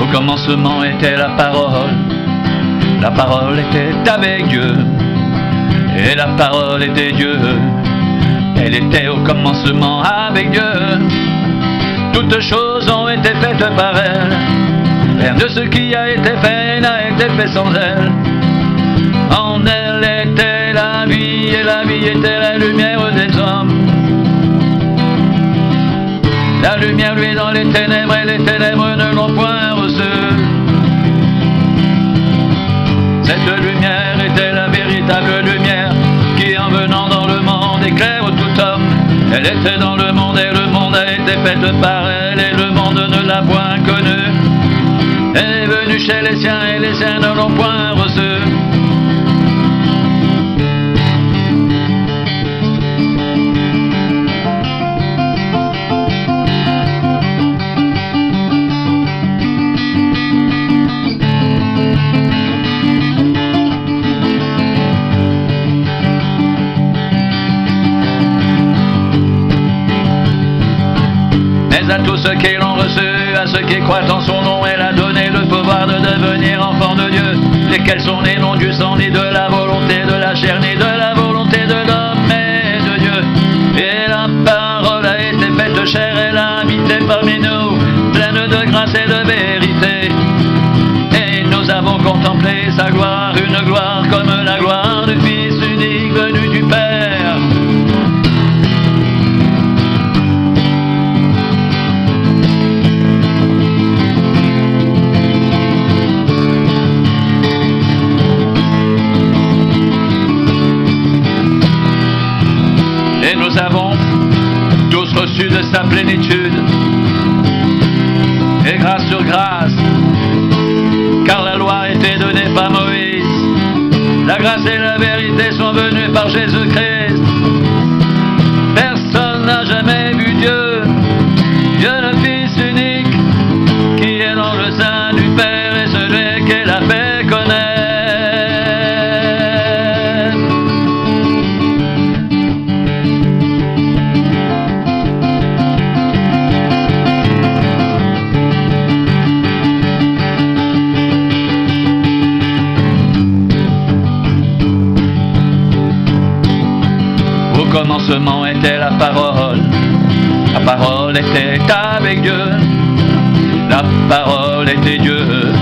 Au commencement était la parole était avec Dieu, et la parole était Dieu. Elle était au commencement avec Dieu. Toutes choses ont été faites par elle. Rien de ce qui a été fait n'a été fait sans elle. En elle était la vie, et la vie était la lumière des hommes. La lumière lui est dans les ténèbres, et les ténèbres ne l'ont point reçue. Cette lumière était la véritable lumière qui, en venant dans le monde, éclaire tout homme. Elle était dans le monde, et le monde a été fait par elle, et le monde ne l'a point connue. Elle est venue chez les siens, et les siens ne l'ont point reçue. À tous ceux qui l'ont reçu, à ceux qui croient en son nom, elle a donné le pouvoir de devenir enfants de Dieu, lesquels sont nés non du sang, ni de la volonté de la chair, ni de la volonté de l'homme, mais de Dieu. Et la parole a été faite chair, elle a habité parmi nous, pleine de grâce et de vérité. Et nous avons contemplé sa gloire, une gloire comme la gloire du Fils unique venu du Père. Et nous avons tous reçu de sa plénitude, et grâce sur grâce, car la loi a été donnée par Moïse. La grâce et la vérité sont venues par Jésus-Christ. Personne n'a jamais vu Dieu, Dieu le Fils unique, qui est dans le sein du Père, et celui qui l'a fait connaître. Au commencement était la parole était avec Dieu, la parole était Dieu,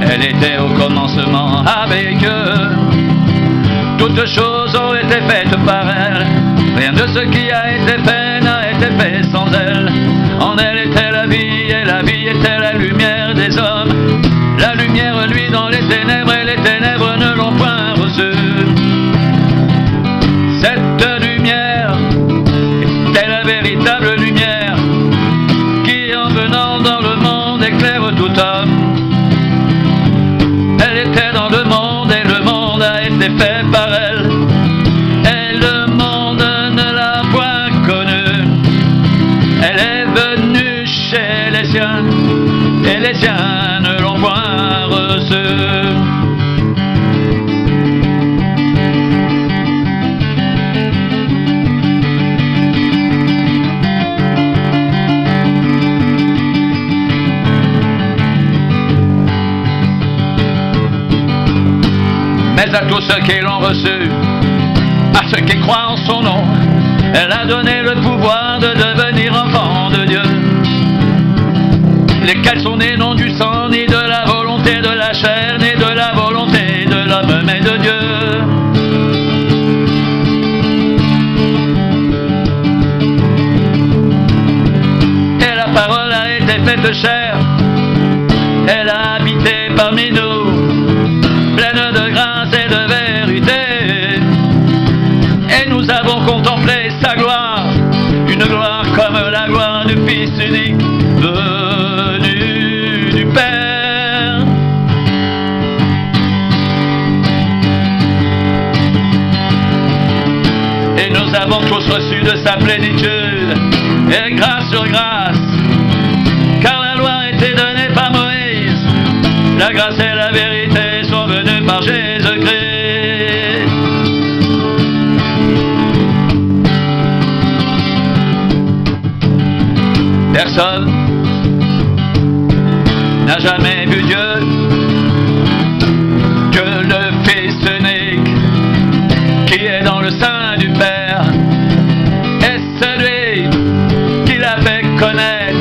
elle était au commencement avec Dieu. Toutes choses ont été faites par elle, rien de ce qui a été fait n'a été fait sans elle. En elle était la vie, et la vie était la lumière des hommes. La lumière lui dans les ténèbres, et les ténèbres ne l'ont point reçue. Cette lumière était la véritable lumière qui, en venant dans le monde, éclaire tout homme. Elle était dans le monde, et le monde a été fait par elle, et le monde ne l'a point connue. Elle est venue chez les siens, et les siens ne l'ont point reçue. Mais à tous ceux qui l'ont reçu, à ceux qui croient en son nom, elle a donné le pouvoir de devenir enfants de Dieu, lesquels sont nés non du sang, ni de la volonté de la chair, ni de la volonté de l'homme, mais de Dieu. Et la parole a été faite chair, elle a habité parmi nous, pleine de grâce et de vérité. Et nous avons contemplé sa gloire, une gloire comme la gloire du Fils unique venu du Père. Et nous avons tous reçu de sa plénitude, et grâce sur grâce, car la loi a été donnée par Moïse, la grâce et la vérité sont venues par Jésus-Christ. Personne n'a jamais vu Dieu que le Fils unique qui est dans le sein du Père est celui qui l'a fait connaître.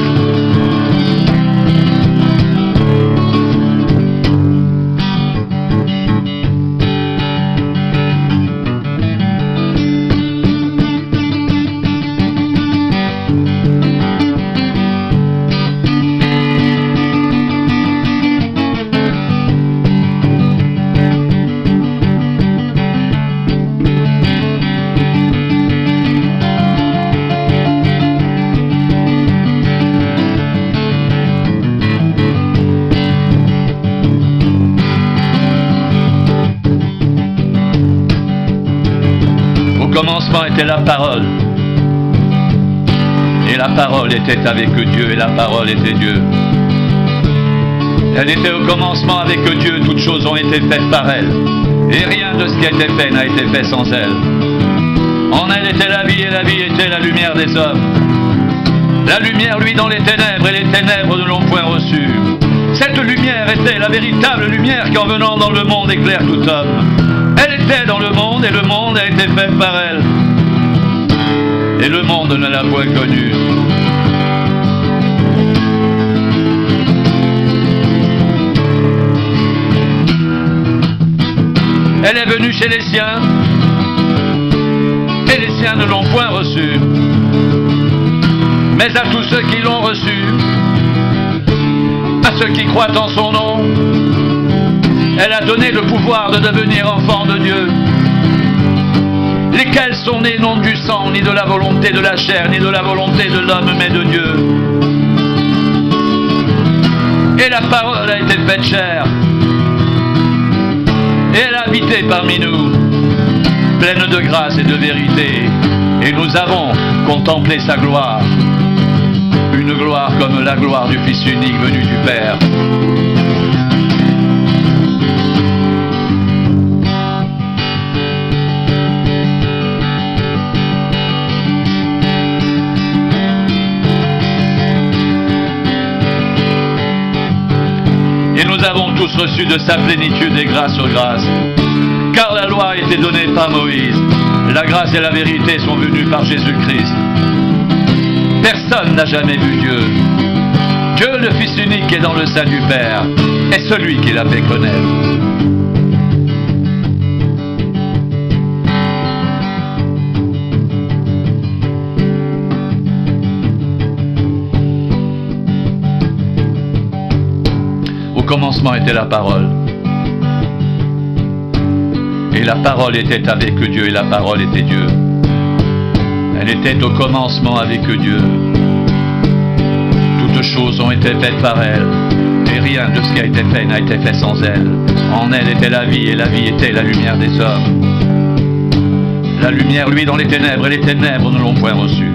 Au commencement était la parole, et la parole était avec Dieu, et la parole était Dieu. Elle était au commencement avec Dieu, toutes choses ont été faites par elle, et rien de ce qui a été fait n'a été fait sans elle. En elle était la vie, et la vie était la lumière des hommes. La lumière, lui, dans les ténèbres, et les ténèbres ne l'ont point reçue. Cette lumière était la véritable lumière qui, en venant dans le monde, éclaire tout homme. Elle était dans le monde, et le monde a été fait par elle. Et le monde ne l'a point connue. Elle est venue chez les siens, et les siens ne l'ont point reçue. Mais à tous ceux qui l'ont reçue, à ceux qui croient en son nom, elle a donné le pouvoir de devenir enfants de Dieu, lesquels sont nés non du sang, ni de la volonté de la chair, ni de la volonté de l'homme, mais de Dieu. Et la parole a été faite chair, et elle a habité parmi nous, pleine de grâce et de vérité, et nous avons contemplé sa gloire, une gloire comme la gloire du Fils unique venu du Père. Et nous avons tous reçu de sa plénitude et grâce sur grâce. Car la loi a été donnée par Moïse, la grâce et la vérité sont venues par Jésus-Christ. Personne n'a jamais vu Dieu. Dieu, le Fils unique qui est dans le sein du Père, est celui qui l'a fait connaître. Au commencement était la parole. Et la parole était avec Dieu, et la parole était Dieu. Elle était au commencement avec Dieu. Toutes choses ont été faites par elle, et rien de ce qui a été fait n'a été fait sans elle. En elle était la vie, et la vie était la lumière des hommes. La lumière, lui, dans les ténèbres, et les ténèbres ne l'ont point reçue.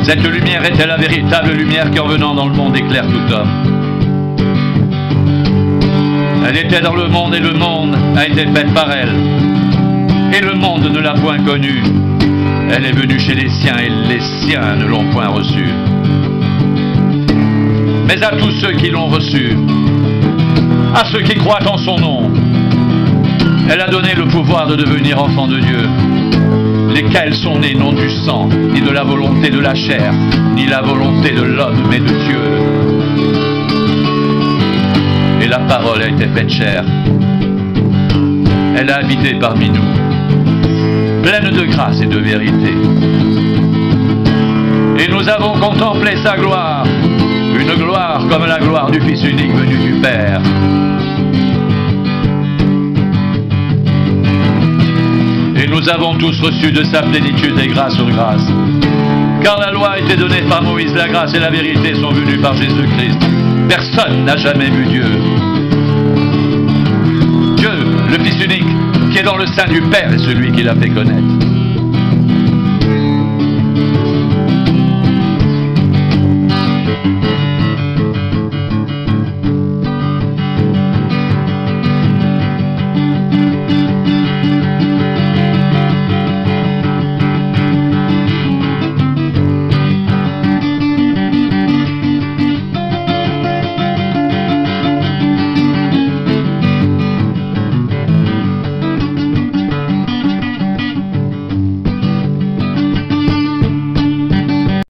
Cette lumière était la véritable lumière qui, en venant dans le monde, éclaire tout homme. Elle était dans le monde, et le monde a été fait par elle. Et le monde ne l'a point connue. Elle est venue chez les siens, et les siens ne l'ont point reçue. Mais à tous ceux qui l'ont reçue, à ceux qui croient en son nom, elle a donné le pouvoir de devenir enfants de Dieu, lesquels sont nés non du sang, ni de la volonté de la chair, ni la volonté de l'homme, mais de Dieu. Et la parole a été faite chair. Elle a habité parmi nous, pleine de grâce et de vérité. Et nous avons contemplé sa gloire, une gloire comme la gloire du Fils unique venu du Père. Et nous avons tous reçu de sa plénitude et grâce sur grâce. Car la loi a été donnée par Moïse, la grâce et la vérité sont venues par Jésus-Christ. Personne n'a jamais vu Dieu. Dieu, le Fils unique, qui est dans le sein du Père, est celui qui l'a fait connaître.